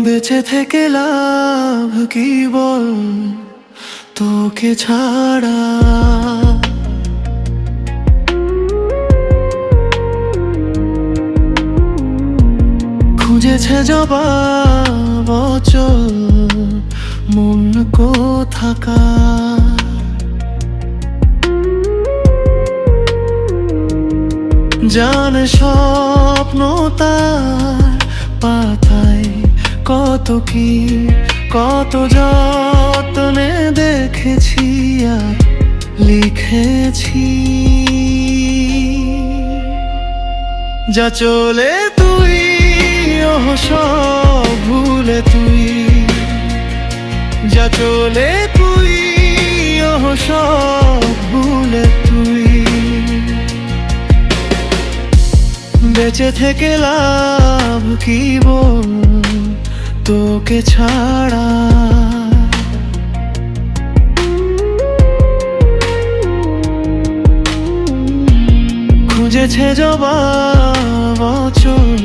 বেঁচে থেকে লাভ কি বল তোকে ছাড়া? খুঁজেছে জবাব অচল মন কোথাকার। জানে স্বপ্ন তার পাতায় কত কি কত যত্নে দেখেছি আর লিখেছি। যা চলে তুই ওহ সব ভুলে তুই, যা চলে তুই ওহ সব ভুলে তুই। বেঁচে থেকে লাভ কি বল তোকে ছাড়া? খুঁজেছে জবাব অচল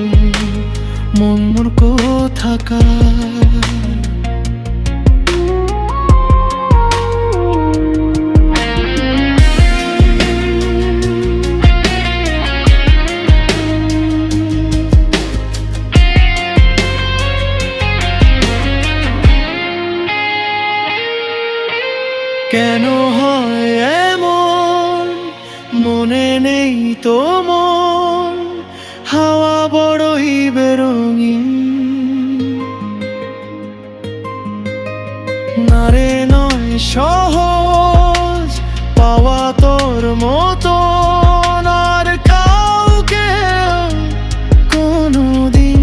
মন কোথাকার। কেন হয় এমন মনে নেই তো মন, হাওয়া বড়ই বেরঙিন। নারে নয় সহজ পাওয়া তোর মতো আর কাউকে কোনোদিন।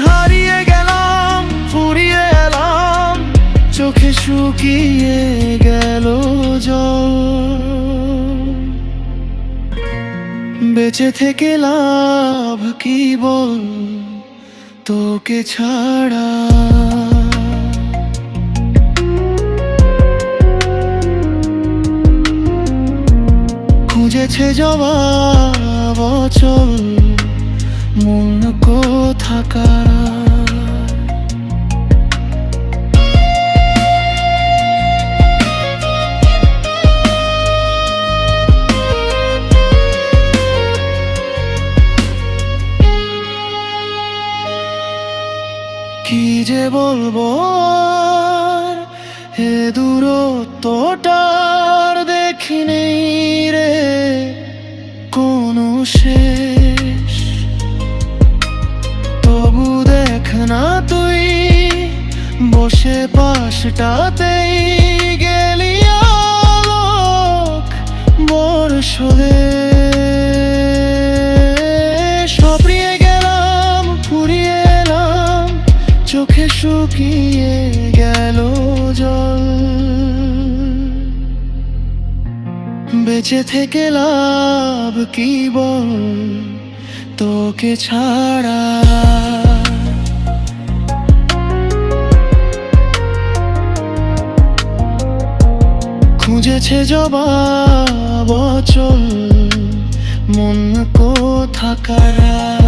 হারিয়ে গেলাম ফুরিয়ে এলাম চোখে শুকিয়ে গেল জল। বেঁচে থেকে লাভ কি বল তোকে ছাড়া? খুঁজেছে জবাব অচল মন কোথাকার। কি যে বলবো আর এ দূরত্বটার দেখি নেই রে কোনো শেষ। তবু দেখ না তুই বসে পাশটাতেই গেলি আলোক বর্ষলে। সপরিয়ে গেলাম ফুরিয়ে এলাম চোখে শুকিয়ে গেল জল। বেঁচে থেকে লাভ কি বল তোকে ছাড়া? খুঁজেছে জবাব অচল মন কোথাকার।